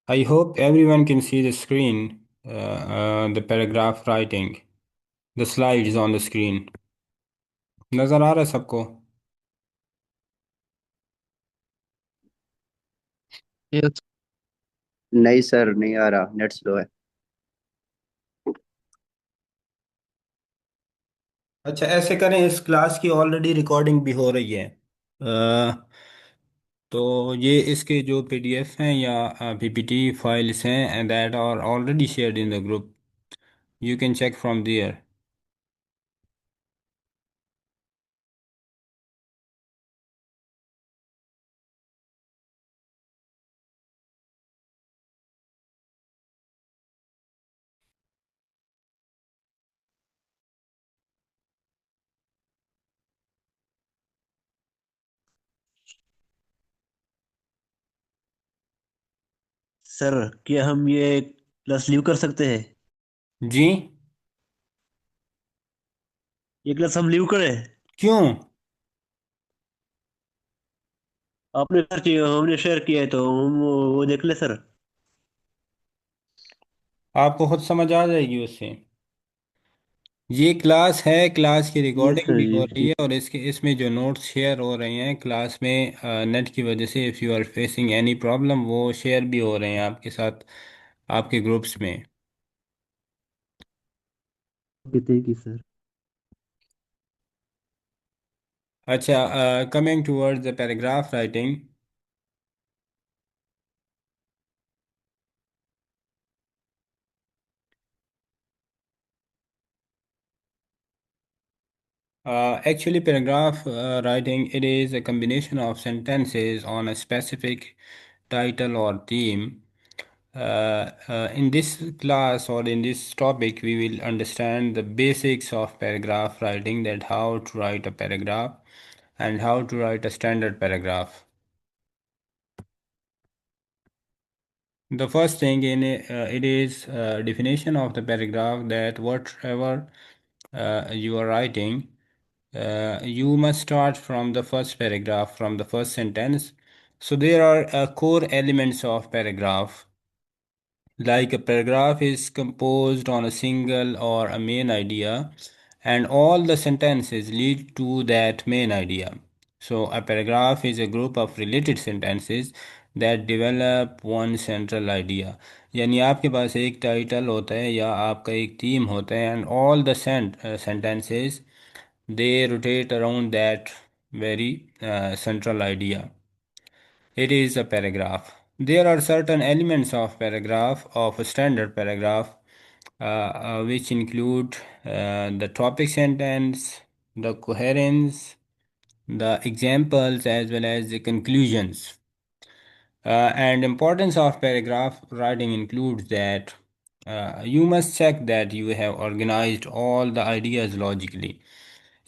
I hope everyone can see the screen, the paragraph writing, the slides on the screen. नज़र आ रहा है सबको? Yes. नहीं sir, नहीं आ रहा, नेट स्लो है। अच्छा, ऐसे करें, इस क्लास की ऑलरेडी रिकॉर्डिंग भी हो रही है। तो ये इसके जो पीडीएफ हैं या पीपीटी फाइल्स हैं that are already shared in the group, you can check from there. Sir, क्या हम ये क्लास लीव कर सकते हैं? जी? ये क्लास हम लीव करें? क्यों? आपने शेयर किया, हमने शेयर किया है तो हम वो देख ले सर। आपको खुद समझ आ जाएगी उससे। ये क्लास है, क्लास की यस रिकॉर्डिंग सर, भी हो यस रही है और इसके इसमें जो नोट्स शेयर हो रहे हैं क्लास में नेट की वजह से, if you are facing any problem, वो शेयर भी हो रहे हैं आपके साथ, आपके ग्रुप्स में। Okay, thank you sir. अच्छा, coming towards the paragraph writing. Actually, paragraph writing, it is a combination of sentences on a specific title or theme. In this class or in this topic, we will understand the basics of paragraph writing, that how to write a paragraph and how to write a standard paragraph. The first thing in it, it is definition of the paragraph, that whatever you are writing, you must start from the first paragraph, from the first sentence. So there are core elements of paragraph. Like a paragraph is composed on a single or a main idea, and all the sentences lead to that main idea. So a paragraph is a group of related sentences that develop one central idea. यानी आपके पास एक title होता है या आपका एक theme होता है, and all the sentences, they rotate around that very central idea. It is a paragraph. There are certain elements of paragraph, of a standard paragraph, which include the topic sentence, the coherence, the examples, as well as the conclusions. And importance of paragraph writing includes that you must check that you have organized all the ideas logically.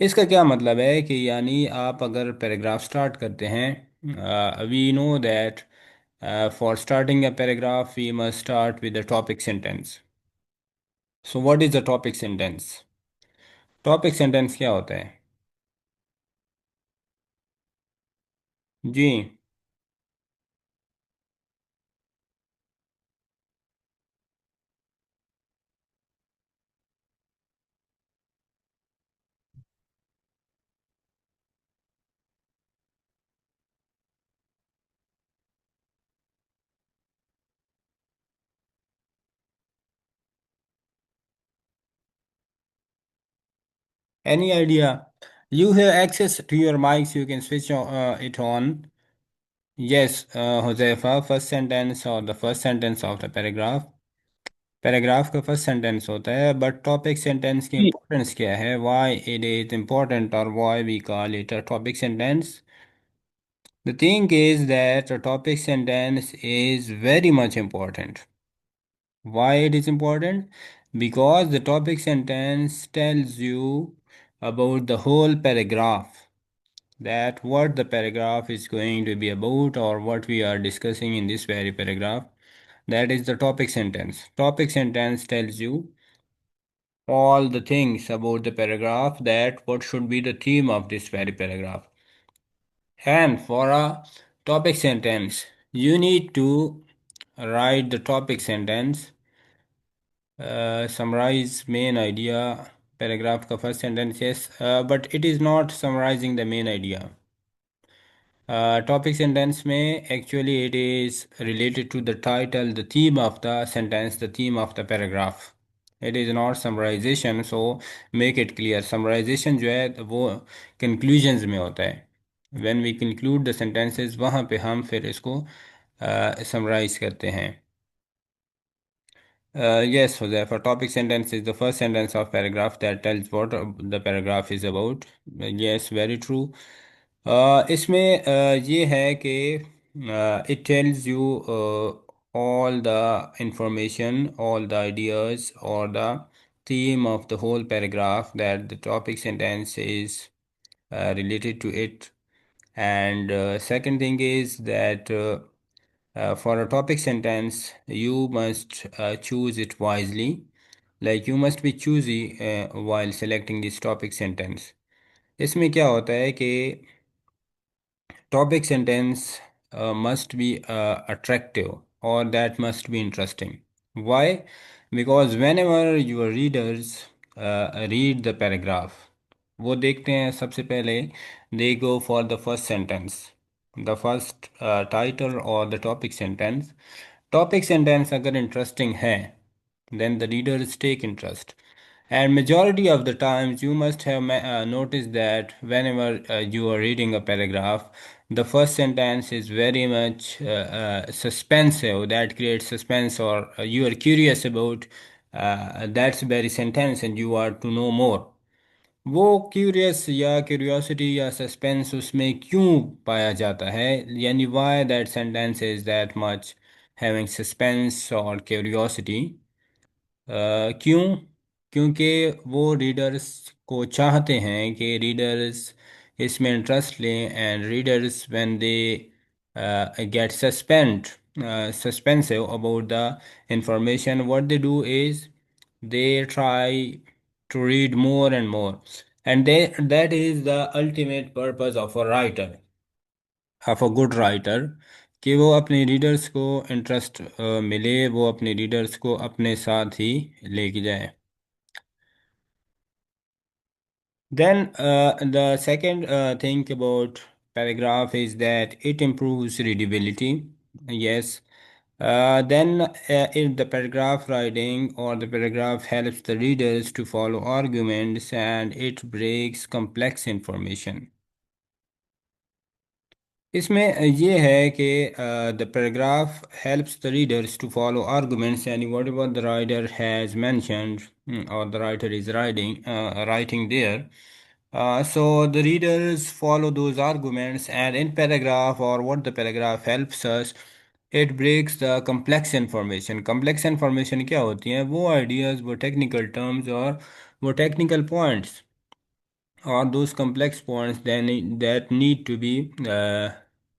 इसका क्या मतलब है कि यानी आप अगर paragraph start करते हैं, we know that for starting a paragraph we must start with the topic sentence. So what is the topic sentence? Topic sentence क्या होता है? जी? Any idea? You have access to your mics, you can switch it on. Yes, Josefa, first sentence or the first sentence of the paragraph. Paragraph का first sentence होता है, but topic sentence की जी। Importance क्या है, why it is important, और why we call it a topic sentence? The thing is that a topic sentence is very much important. Why it is important? Because the topic sentence tells you about the whole paragraph, that what the paragraph is going to be about or what we are discussing in this very paragraph. That is the topic sentence. Topic sentence tells you all the things about the paragraph, that what should be the theme of this very paragraph. And for a topic sentence, you need to write the topic sentence, summarize main idea. Paragraph का first sentence, yes, but it is not summarizing the main idea. Topic sentence में actually it is related to the title, the theme of the sentence, the theme of the paragraph. It is not summarization, so make it clear. Summarization जो है वो conclusions में होता है. When we conclude the sentences वहाँ पे हम फिर इसको summarize करते हैं. Yes, Huzaifa. Topic sentence is the first sentence of paragraph that tells what the paragraph is about. Yes, very true. इसमें ये है कि it tells you all the information, all the ideas, or the theme of the whole paragraph that the topic sentence is related to it. And second thing is that for a topic sentence, you must choose it wisely. Like you must be choosy while selecting this topic sentence. इसमें क्या होता है कि topic sentence must be attractive or that must be interesting. Why? Because whenever your readers read the paragraph, वो देखते हैं सबसे पहले they go for the first sentence, the first title or the topic sentence. Topic sentence अगर interesting है, then the readers take interest. And majority of the times, you must have noticed that whenever you are reading a paragraph, the first sentence is very much suspensive. That creates suspense, or you are curious about that very sentence, and you are to know more. वो curious या curiosity या suspense उसमें क्यों पाया जाता है, यानी why that sentence is that much having suspense or curiosity. क्यों? क्योंकि वो रीडर्स को चाहते हैं कि रीडर्स इसमें इंटरेस्ट लें, and readers when they get suspensive about the information, what they do is they try to read more and more, and that is the ultimate purpose of a good writer, कि वो अपने readers को interest मिले, वो अपने readers को अपने साथ ही लेके जाए. Then the second thing about paragraph is that it improves readability. Yes. Then if the paragraph writing or the paragraph helps the readers to follow arguments, and it breaks complex information. इसमें ये है कि the paragraph helps the readers to follow arguments, and whatever the writer has mentioned, or the writer is writing there. So the readers follow those arguments, and in paragraph, or what the paragraph helps us, it breaks the complex information. Complex information क्या होती है? वो ideas, वो technical terms, और वो technical points, or those complex points that need to be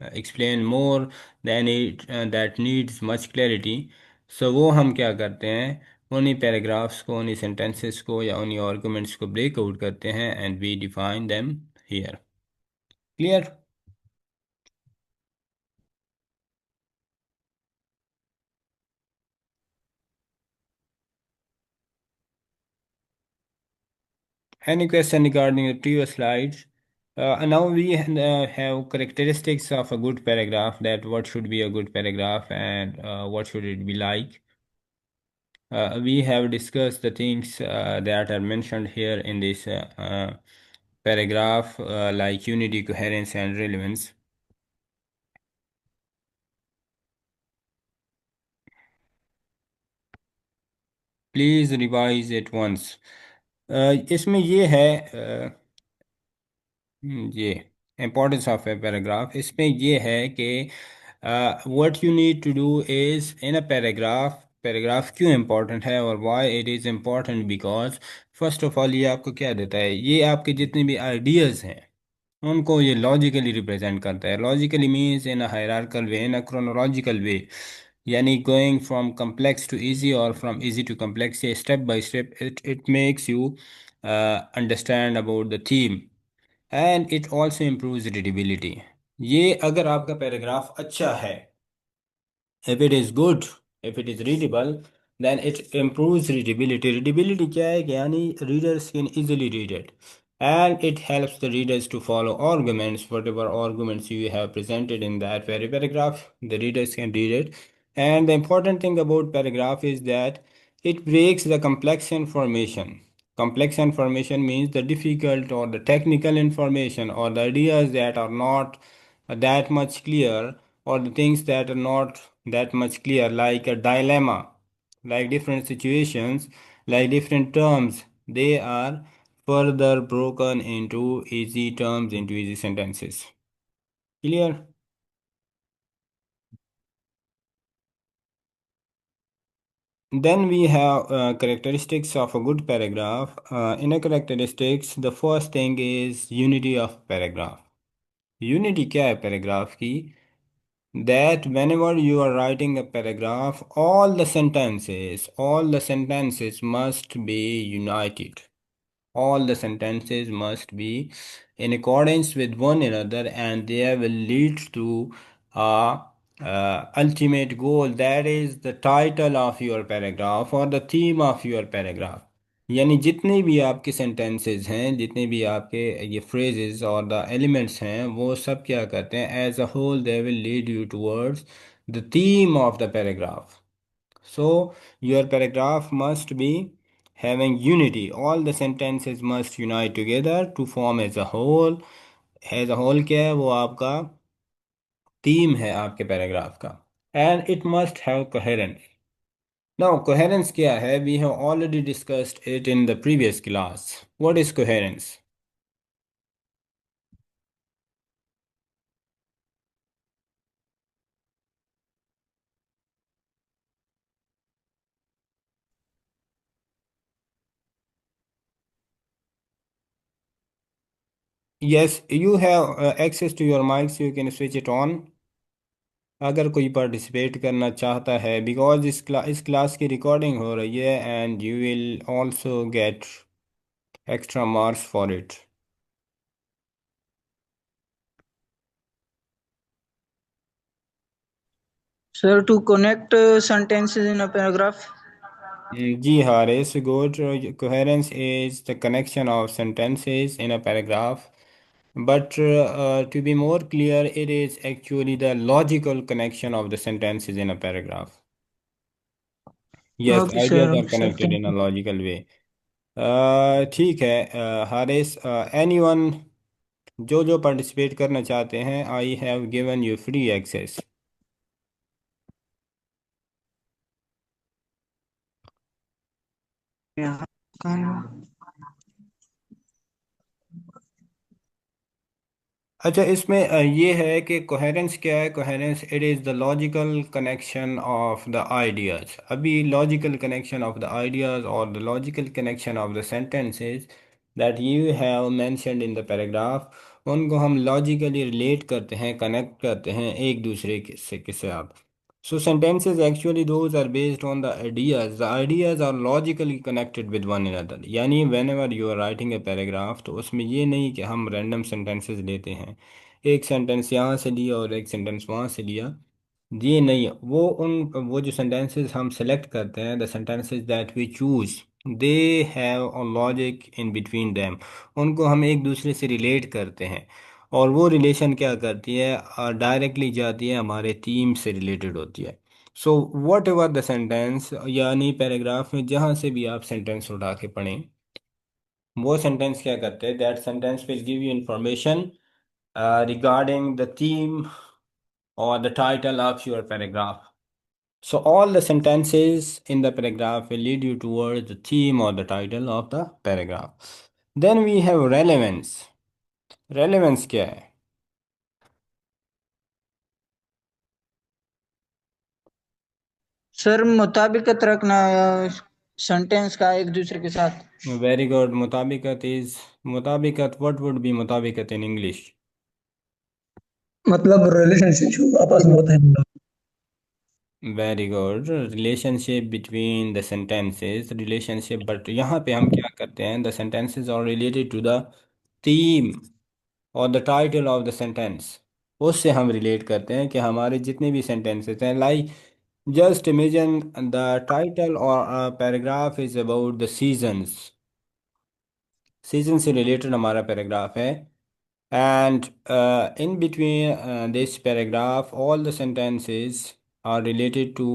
explained more, that needs much clarity. So वो हम क्या करते हैं, उन्हीं पैराग्राफ्स को, उन्हीं sentences को या उन्हीं arguments को break out करते हैं, and we define them here. Clear? Any question regarding the previous slides? Now we have characteristics of a good paragraph, that what should be a good paragraph, and what should it be like. We have discussed the things that are mentioned here in this paragraph, like unity, coherence, and relevance. Please revise it once. इसमें ये है ये importance of a paragraph. इसमें ये है कि what you need to do is in a paragraph क्यों important है, और why it is important, because first of all ये आपको क्या देता है, ये आपके जितने भी ideas हैं उनको ये लॉजिकली रिप्रेजेंट करता है. Logically means in a hierarchical way, in a chronological way, यानी going from complex to easy और फ्रॉम इजी टू कम्प्लेक्स, ये step by step it makes you understand about the theme, and it also improves readability. ये अगर आपका paragraph अच्छा है, If it is good, if it is readable, then it improves readability. Readability क्या है कि यानी readers can easily read it, and it helps the readers to follow arguments, whatever arguments you have presented in that very paragraph. The readers can read it, and the important thing about paragraph is that it breaks the complex information. Complex information means the difficult or the technical information or the ideas that are not that much clear, or the things that are not that much clear, like a dilemma, like different situations, like different terms. They are further broken into easy terms, into easy sentences. Clear? Then we have characteristics of a good paragraph. In a characteristics, the first thing is unity of paragraph. Unity क्या है paragraph की? That whenever you are writing a paragraph, all the sentences must be united. All the sentences must be in accordance with one another, and they will lead to a ultimate goal, that is the title of your paragraph or the theme of your paragraph. यानी जितने भी आपके sentences हैं, जितने भी आपके ये phrases और द एलिमेंट्स हैं, वो सब क्या करते हैं, as a whole they will lead you towards the theme of the paragraph. So your paragraph must be having unity. All the sentences must unite together to form as a whole. As a whole क्या है, वो आपका theme है आपके paragraph का. And it must have coherence. Now coherence क्या है? We have already discussed it in the previous class. What is coherence? Yes, you have access to your mic, so you can switch it on. अगर कोई participate करना चाहता है, because इस class की recording हो रही है, and you will also get extra marks for it. Sir, to connect sentences in a paragraph. जी Haris, good. Coherence is the connection of sentences in a paragraph, but to be more clear, it is actually the logical connection of the sentences in a paragraph. Yes, Okay, ideas sir. are Sir, connected thank in a you. logical way. ठीक है. Haris, anyone, जो जो participate करना चाहते हैं, I have given you free access. Yeah. अच्छा, इसमें ये है कि कोहेरेंस क्या है. Coherence, it is the logical connection of the ideas. अभी logical connection of the ideas और the logical connection of the sentences that you have mentioned in the paragraph, उनको हम लॉजिकली रिलेट करते हैं, कनेक्ट करते हैं एक दूसरे के साथ. So sentences actually those are based on the ideas. The ideas are logically connected with one another. यानी whenever you are writing a paragraph, तो उसमें ये नहीं कि हम random sentences लेते हैं, एक सेंटेंस यहाँ से लिया और एक सेंटेंस वहाँ से लिया. ये नहीं. वो जो sentences हम select करते हैं, the sentences that we choose, they have a logic in between them. उनको हम एक दूसरे से relate करते हैं, और वो रिलेशन क्या करती है, डायरेक्टली जाती है हमारे थीम से रिलेटेड होती है. So what ever the sentence, यानी पैराग्राफ में जहाँ से भी आप सेंटेंस उठा के पढ़ें, वो सेंटेंस क्या करते हैं, that sentence will give you information regarding the theme or the title of your paragraph. So all the sentences in the paragraph will lead you towards the theme or the title of the paragraph. Then we have relevance. Relevance क्या है? Sir, मुताबिकत रखना sentence का एक दूसरे के साथ. Very good. Mutabikat. What would be mutabikat in English? मतलब relationship जो आपस में होता है. Very good. Relationship between the sentences. Relationship, but यहाँ पे हम क्या करते हैं? The sentences are related to the theme और the title of the sentence. उससे हम रिलेट करते हैं कि हमारे जितने भी सेंटेंसेस हैं, like Just imagine the title or a paragraph is about the seasons. Season से रिलेटेड हमारा पैराग्राफ है and in between this paragraph all the sentences are related to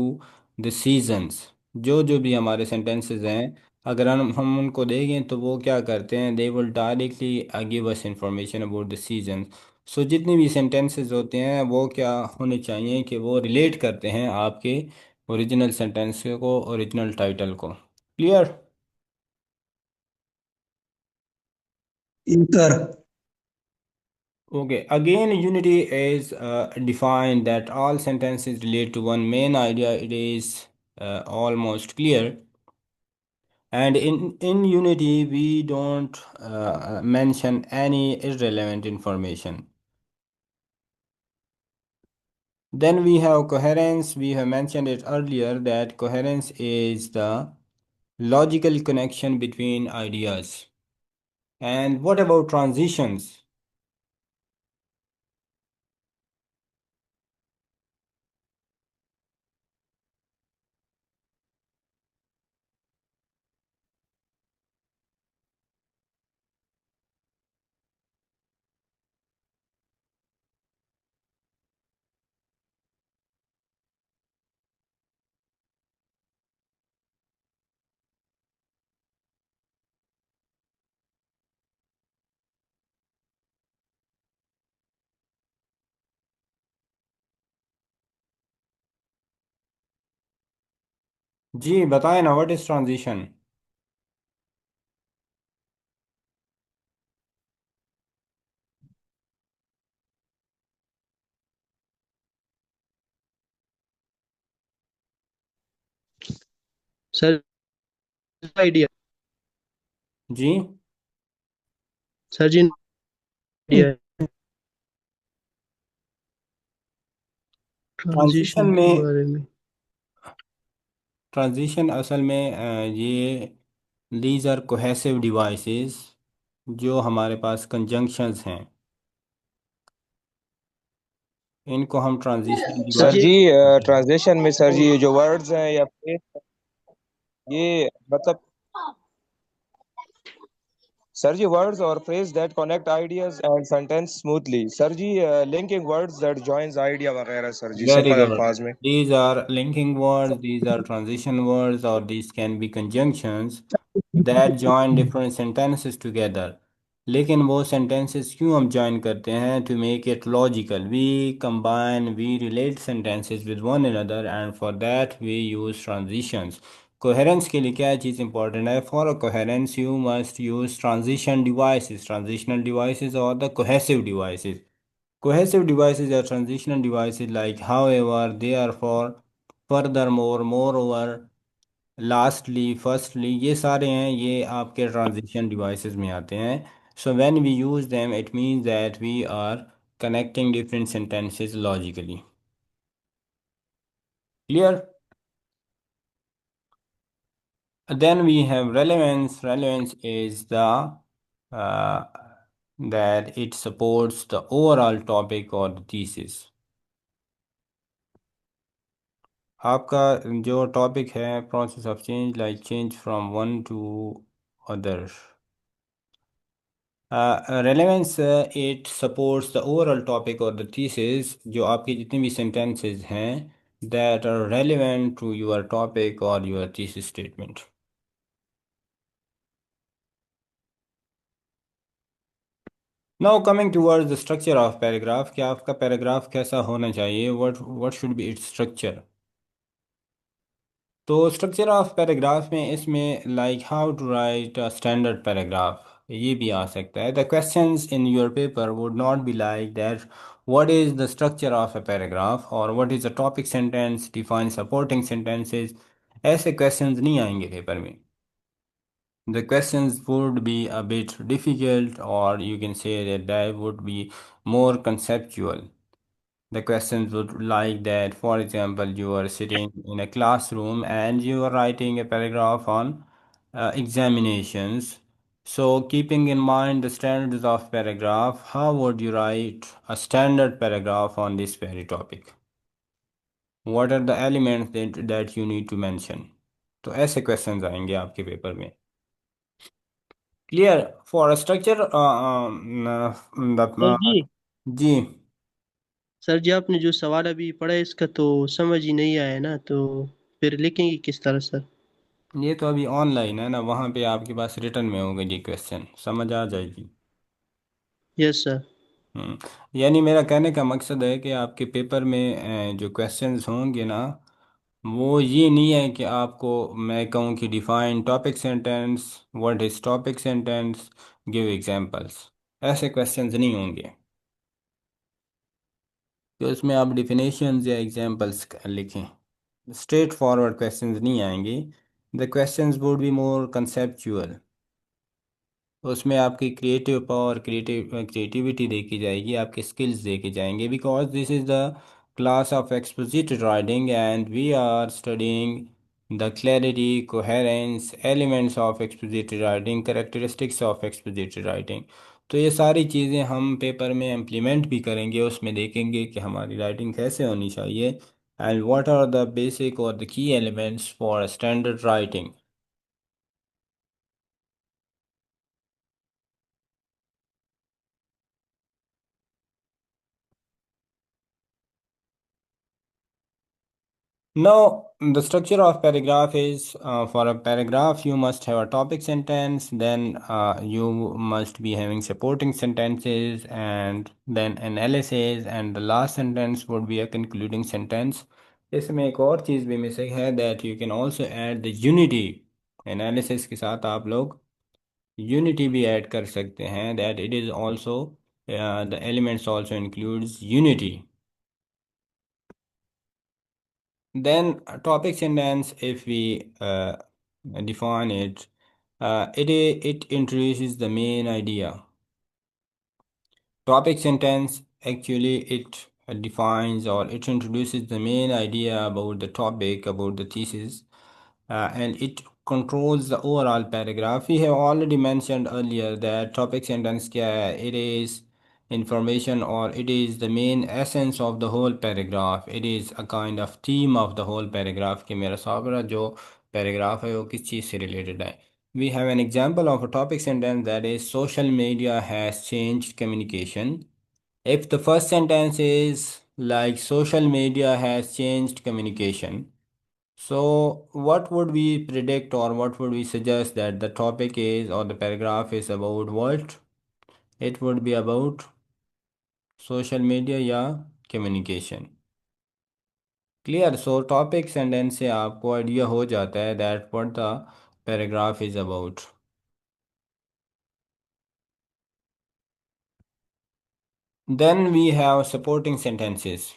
the seasons. जो भी हमारे sentences हैं अगर हम उनको देखें तो वो क्या करते हैं they will directly give us information about the seasons. So जितनी भी sentences होते हैं वो क्या होने चाहिए कि वो relate करते हैं आपके ओरिजिनल सेंटेंस को ओरिजिनल टाइटल को. Clear? Yes, sir. Okay, again, unity is defined that all sentences relate to one main idea. It is almost clear. And in unity, we don't mention any irrelevant information. Then we have coherence. We have mentioned it earlier that coherence is the logical connection between ideas. And what about transitions? जी बताएं ना, what is transition? Sir idea जी sir जी idea transition transition के में बारे में। Transition असल में ये दीज आर कोहेसिव डिवाइसेस जो हमारे पास कंजंक्शंस हैं इनको हम ट्रांजिशन सर सर डिवाइस जी जी कहते हैं. ट्रांसलेशन में सर जी ये जो वर्ड्स हैं या phrase, ये मतलब सर जी वर्ड्स और phrase that connect ideas and sentence smoothly sir जी linking words that joins idea वगैरह सर जी Very सिंपल good. अल्फाज में These are linking words, these are transition words, or these can be conjunctions that join different sentences together. लेकिन वो sentences क्यों हम join करते हैं? To make it logical. We combine, we relate sentences with one another, and for that we use transitions. Coherence के लिए क्या चीज़ important है? For a coherence, you must use transition devices. Transitional devices or the cohesive devices. Cohesive devices are transitional devices like however, therefore, furthermore, moreover, lastly, firstly, ये सारे हैं ये आपके transition devices में आते हैं. So when we use them, it means that we are connecting different sentences logically. Clear? Then we have relevance. Relevance is the uh, that it supports the overall topic or the thesis. आपका जो topic है process of change like change from one to other relevance it supports the overall topic और the thesis जो आपके जितने भी sentences हैं that are relevant to your topic और your thesis statement. Now coming towards the structure of paragraph कि आपका paragraph कैसा होना चाहिए what should be its structure. तो स्ट्रक्चर ऑफ पैराग्राफ में इसमें like how to write a standard paragraph ये भी आ सकता है. The questions in your paper would not be like that what is the structure of a paragraph और what is the topic sentence define supporting sentences. ऐसे questions नहीं आएंगे paper में. The questions would be a bit difficult, or you can say that they would be more conceptual. The questions would like that, for example, you are sitting in a classroom and you are writing a paragraph on examinations. So, keeping in mind the standards of paragraph, how would you write a standard paragraph on this very topic? what are the elements that you need to mention. तो ऐसे questions आएंगे आपके paper में. Clear for structure sir ji ji. Sir ji आपने जो सवाल अभी पढ़ा है इसका तो समझ ही नहीं आया ना, तो फिर लिखेंगे किस तरह सर? ये तो अभी ऑनलाइन है ना, वहाँ पे आपके पास रिटर्न में होगा ये क्वेश्चन, समझ आ जाएगी. Yes sir. यानी मेरा कहने का मकसद है कि आपके पेपर में जो क्वेश्चंस होंगे ना, वो ये नहीं है कि आपको मैं कहूँ कि define topic sentence, what is topic sentence, give examples. ऐसे क्वेश्चंस नहीं होंगे कि उसमें आप डिफिनेशंस या एग्जांपल्स लिखें. स्ट्रेट फॉरवर्ड क्वेश्चंस नहीं आएंगे. The questions would be more conceptual. उसमें आपकी क्रिएटिव पावर, क्रिएटिविटी देखी जाएगी, आपके स्किल्स देखे जाएंगे. Because this is the class of expository writing and we are studying the clarity, coherence, elements of expository writing, characteristics of expository writing. तो ये सारी चीज़ें हम पेपर में इम्प्लीमेंट भी करेंगे. उसमें देखेंगे कि हमारी राइटिंग कैसे होनी चाहिए and what are the basic और the key elements for standard writing. Now, the structure of paragraph is for a paragraph, you must have a topic sentence, then you must be having supporting sentences, and then analysis, and the last sentence would be a concluding sentence. इसमें एक और चीज़ भी missing है, that you can also add the unity. Analysis के साथ आप लोग unity भी ऐड कर सकते हैं, that it is also the elements also includes unity. Then topic sentence, if we define it, it introduces the main idea. Topic sentence actually it defines or it introduces the main idea about the topic, about the thesis, and it controls the overall paragraph. We have already mentioned earlier that topic sentence क्या है? It is information or it is the main essence of the whole paragraph. It is a kind of theme of the whole paragraph कि मेरा सारा जो paragraph है वो किस चीज़ से related है. We have an example of a topic sentence, that is social media has changed communication. If the first sentence is like social media has changed communication, so what would we predict or what would we suggest that the topic is or the paragraph is about what? It would be about social media या communication. Clear? So topic sentence से आपको idea हो जाता है that what the paragraph is about. Then we have supporting sentences.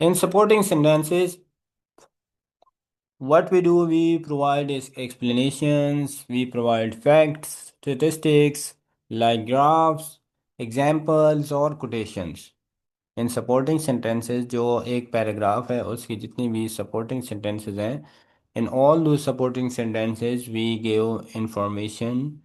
In supporting sentences, what we do, we provide is explanations, we provide facts, statistics like graphs, examples और quotations. इन supporting sentences, जो एक paragraph है उसकी जितनी भी supporting sentences हैं, in all those supporting sentences we give information,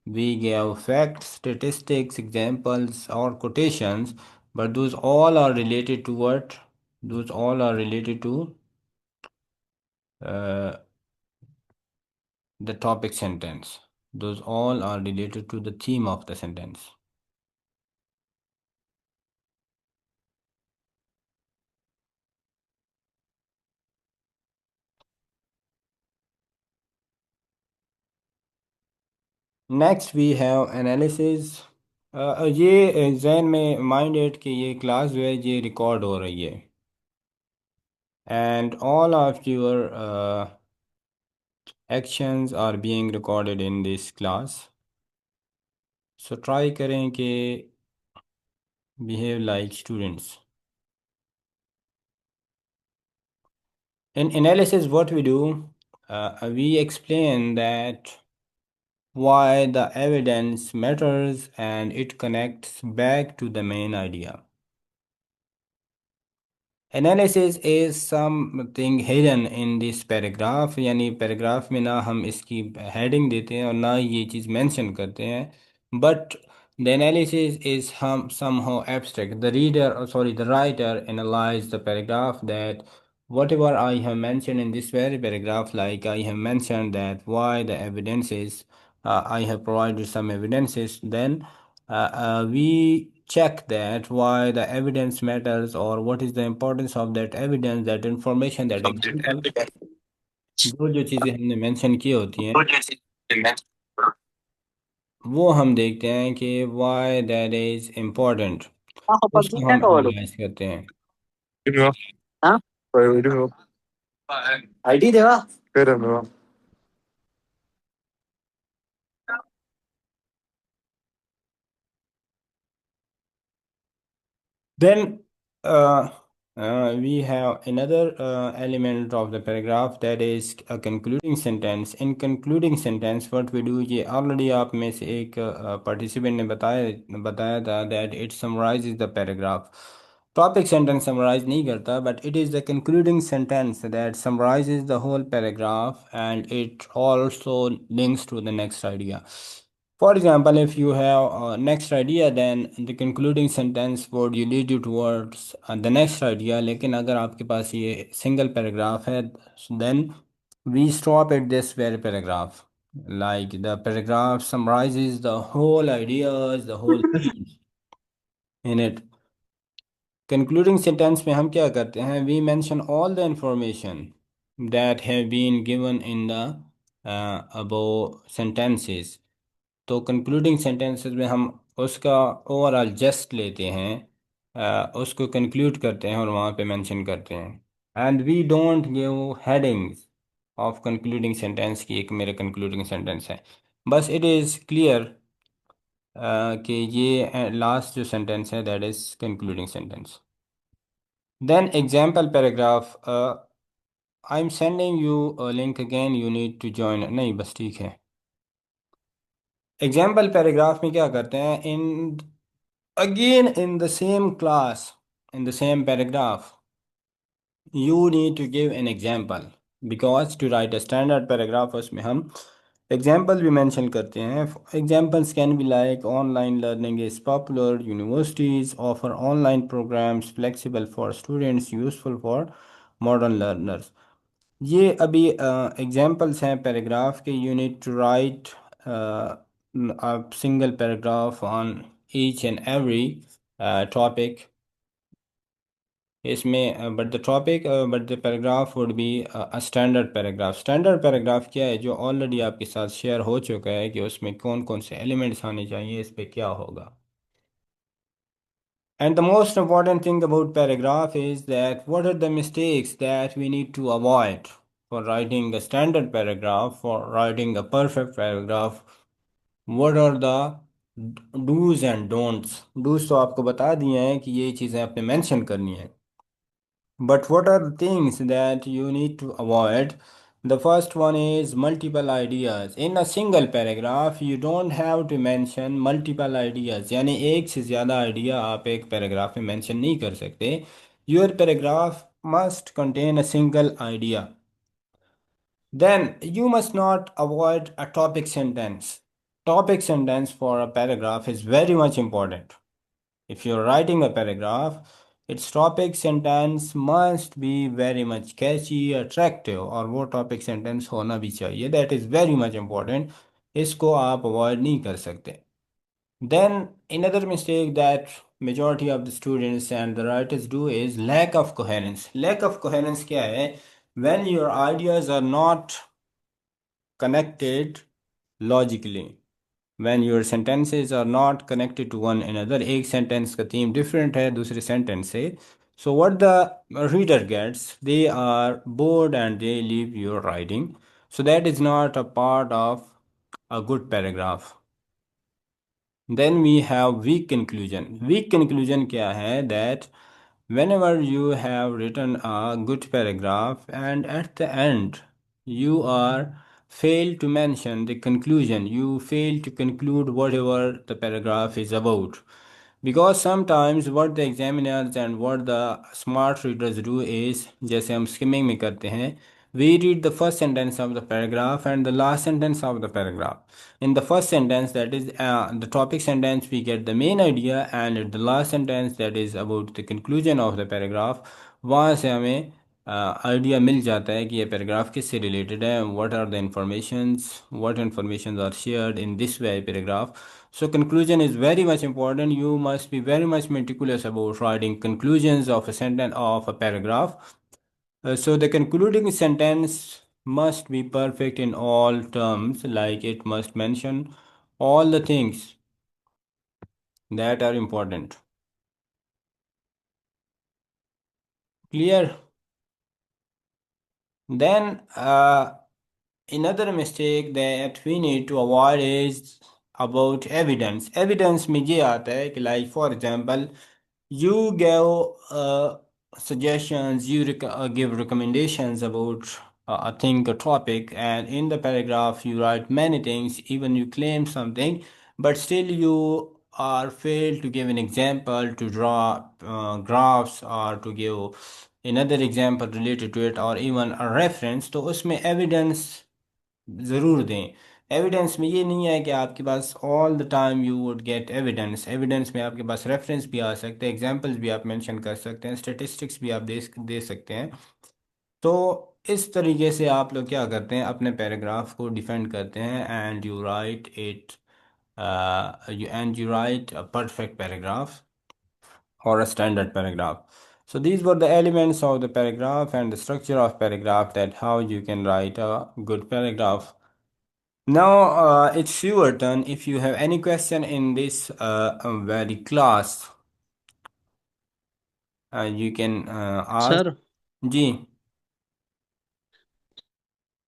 we give facts, statistics, examples or quotations, but those all are related to what? Those all are related to uh, the topic sentence. Those all are related to the theme of the sentence. Next we have analysis. ये जहन में minded कि ये class जो है ये record हो रही है and all of your actions are being recorded in this class. So try करें कि behave like students. In analysis, what we do, we explain that why the evidence matters and it connects back to the main idea. Analysis is something hidden in this paragraph, यानी paragraph में ना हम इसकी heading देते हैं और ना ये चीज़ मेंशन करते हैं, बट द एनालिसिस इज हम somehow abstract. The reader, or sorry, the writer analyze the paragraph that whatever I have mentioned in this very paragraph, like I have mentioned that why the evidence is, I have provided some evidences, then we check that why the evidence matters or what is the importance of that evidence, that information, that example, जो जो चीज़ें हमने mention की होती हैं वो हम देखते हैं कि why that is important, उसको हम एनालाइज करते हैं। आईडी देवा Then we have another element of the paragraph, that is a concluding sentence. In concluding sentence, what we do, ये already आप में से एक participant ने बताया था that it summarizes the paragraph. Topic sentence summarize नहीं करता, but it is the concluding sentence that summarizes the whole paragraph and it also links to the next idea. For example, if you have a next idea, then the concluding sentence would you lead you towards the next idea. लेकिन अगर आपके पास ये single paragraph है, then we stop at this very paragraph. Like the paragraph summarizes the whole ideas, the whole themes in it. Concluding sentence में हम क्या करते हैं? We mention all the information that have been given in the above sentences. तो concluding sentences में हम उसका overall just लेते हैं, उसको कंक्लूड करते हैं और वहाँ पे मेंशन करते हैं। And we don't give headings of concluding sentence की एक मेरे कंक्लूडिंग सेंटेंस है, बस इट इज़ क्लियर कि ये लास्ट जो सेंटेंस है that is concluding sentence. Then example paragraph, I am sending you link again, you need to join, नहीं बस ठीक है। एग्जाम्पल पैराग्राफ में क्या करते हैं, इन again in the same class, in the same paragraph, you need to give an example, because to write a standard paragraph उसमें हम example भी mention करते हैं। Examples can be like online learning is popular, universities offer online programs flexible for students, useful for modern learners। ये अभी examples हैं paragraph के। You need to write a single paragraph on each and every topic इसमें, but the topic but the paragraph would be a standard paragraph. Standard paragraph क्या है? जो already आपके साथ शेयर हो चुका है कि उसमें कौन कौन से एलिमेंट्स आने चाहिए, इस पे क्या होगा। And the most important thing about paragraph is that what are the mistakes that we need to avoid for writing a standard paragraph, for writing a perfect paragraph. What are the do's and don'ts? Do's तो आपको बता दिए हैं कि ये चीज़ें आपने mention करनी है, but what are the things that you need to avoid? The first one is multiple ideas. In a single paragraph, you don't have to mention multiple ideas. यानी एक से ज़्यादा आइडिया आप एक पैराग्राफ में मेंशन नहीं कर सकते। Your paragraph must contain a single idea. Then you must not avoid a topic sentence. Topic sentence for a paragraph is very much important. If you're writing a paragraph, its topic sentence must be very much catchy, attractive, और वो topic sentence होना भी चाहिए। That is very much important. इसको आप avoid नहीं कर सकते। Then another mistake that majority of the students and the writers do is lack of coherence. Lack of coherence क्या है? When your ideas are not connected logically. When your sentences are not connected to one another, एक sentence का theme different है दूसरे sentence से, so what the reader gets, they are bored and they leave your writing, so that is not a part of a good paragraph. Then we have weak conclusion. Weak conclusion क्या है? That whenever you have written a good paragraph and at the end you are fail to mention the conclusion, you fail to conclude whatever the paragraph is about. Because sometimes what the examiners and what the smart readers do is, जैसे हम skimming में करते हैं, we read the first sentence of the paragraph and the last sentence of the paragraph. In the first sentence, that is the topic sentence, we get the main idea, and in the last sentence, that is about the conclusion of the paragraph, वहाँ से हमें idea मिल जाता है कि ये paragraph किससे related है, what are the informations, what informations are shared in this way paragraph. So conclusion is very much important. You must be very much meticulous about writing conclusions of a sentence of a paragraph. So the concluding sentence must be perfect in all terms, like it must mention all the things that are important. Clear? Then another mistake that we need to avoid is about evidence. Evidence में ये आता है कि like for example, you give suggestions, you give recommendations about a thing, a topic, and in the paragraph you write many things, even you claim something, but still you are failed to give an example, to draw graphs, or to give another example related to it, or even a reference. तो उसमें evidence ज़रूर दें. Evidence में ये नहीं है कि आपके पास all the time you would get evidence. Evidence में आपके पास रेफरेंस भी आ सकते हैं, एग्जांपल्स भी आप मेंशन कर सकते हैं, स्टेटिस्टिक्स भी आप दे सकते हैं. तो इस तरीके से आप लोग क्या करते हैं, अपने पैराग्राफ को डिफेंड करते हैं, and you right it, you write a perfect paragraph or a standard paragraph. So these were the elements of the paragraph and the structure of paragraph, that how you can write a good paragraph. Now it's your turn. If you have any question in this very class, you can ask. Sir ji.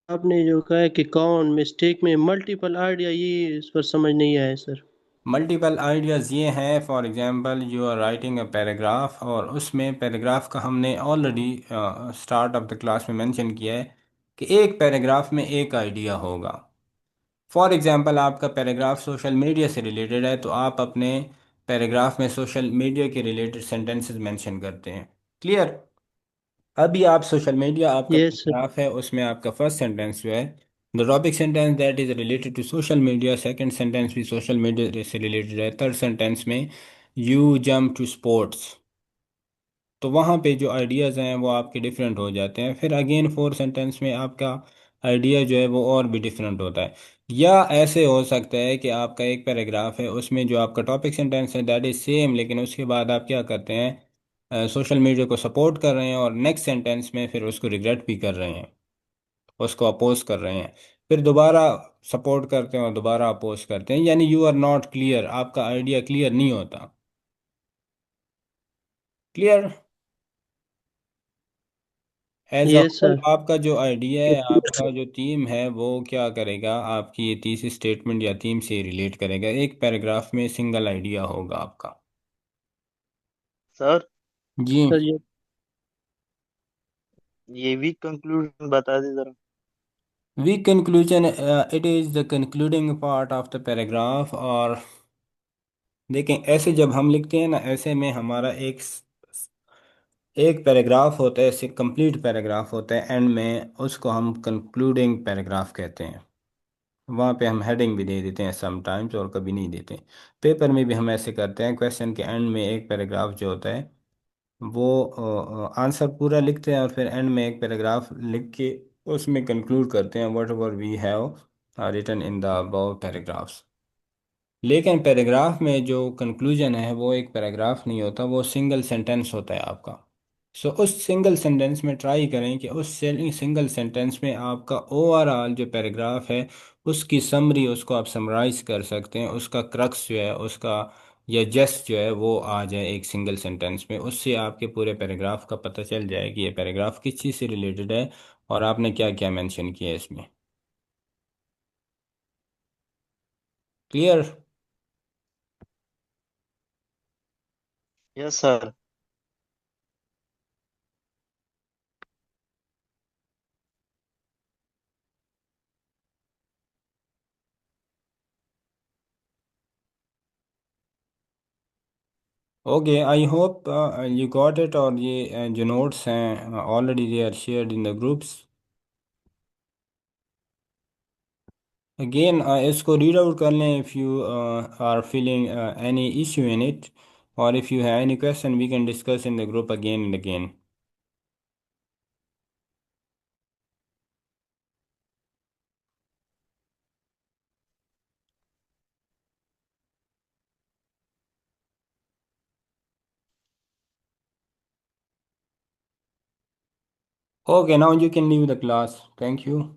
आपने जो कहा है कि कौन mistake में multiple idea, ये इस पर समझ नहीं आया सर. मल्टीपल आइडियाज़ ये हैं, for example you are writing a paragraph, और उसमें पैराग्राफ का हमने already start of the class में मेंशन किया है कि एक पैराग्राफ में एक आइडिया होगा. फॉर एग्जांपल आपका पैराग्राफ सोशल मीडिया से रिलेटेड है, तो आप अपने पैराग्राफ में सोशल मीडिया के रिलेटेड सेंटेंसेस मेंशन करते हैं. क्लियर? अभी आप सोशल मीडिया, आपका यस सर. पैराग्राफ है, उसमें आपका फर्स्ट सेंटेंस जो है, the topic sentence that is related to social media, second sentence भी सोशल मीडिया से रिलेटेड है, थर्ड सेंटेंस में यू जंप टू स्पोर्ट्स. तो वहाँ पे जो आइडियाज़ हैं वो आपके डिफरेंट हो जाते हैं. फिर अगेन फोर्थ सेंटेंस में आपका आइडिया जो है वो और भी डिफरेंट होता है. या ऐसे हो सकता है कि आपका एक पैराग्राफ है, उसमें जो आपका टॉपिक सेंटेंस है दैट इज सेम, लेकिन उसके बाद आप क्या करते हैं, सोशल मीडिया को सपोर्ट कर रहे हैं, और नेक्स्ट सेंटेंस में फिर उसको रिग्रेट भी कर रहे हैं, उसको अपोज कर रहे हैं, फिर दोबारा सपोर्ट करते हैं और दोबारा अपोज करते हैं. यानी यू आर नॉट क्लियर, आपका आइडिया क्लियर नहीं होता. Clear? As a yes whole sir. आपका जो आइडिया है, आपका जो थीम है, वो क्या करेगा, आपकी ये तीसरी स्टेटमेंट या थीम से रिलेट करेगा. एक पैराग्राफ में सिंगल आइडिया होगा आपका. सर जी. सर ये वीक कंक्लूजन बता दे जरा। Weak conclusion, it is the concluding part of the paragraph. और देखें, ऐसे जब हम लिखते हैं ना, ऐसे में हमारा एक पैराग्राफ होता है, ऐसे कंप्लीट पैराग्राफ होता है, एंड में उसको हम कंक्लूडिंग पैराग्राफ कहते हैं. वहाँ पे हम हेडिंग भी दे देते हैं समटाइम्स, और कभी नहीं देते. पेपर में भी हम ऐसे करते हैं, क्वेश्चन के एंड में एक पैराग्राफ जो होता है वो आंसर पूरा लिखते हैं, और फिर एंड में एक पैराग्राफ लिख के उसमें कंक्लूड करते हैं whatever we have written in the above paragraphs. लेकिन पैराग्राफ में जो कंक्लूजन है वो एक पैराग्राफ नहीं होता, वो सिंगल सेंटेंस होता है आपका. सो उस सिंगल सेंटेंस में ट्राई करें कि उस सिंगल सेंटेंस में आपका ओवरऑल जो पैराग्राफ है उसकी समरी, उसको आप समराइज कर सकते हैं, उसका क्रक्स जो है, उसका या जेस्ट जो है वो आ जाए एक सिंगल सेंटेंस में. उससे आपके पूरे पैराग्राफ का पता चल जाए कि ये पैराग्राफ किस चीज़ से रिलेटेड है, और आपने क्या क्या मेंशन किया है इसमें. Clear? Yes sir. Okay, I hope you got it, और ये जो notes हैं already they are shared in the groups. Again, इसको read out कर लें if you are feeling any issue in it, or if you have any question we can discuss in the group again and again. Okay, now you can leave the class. Thank you.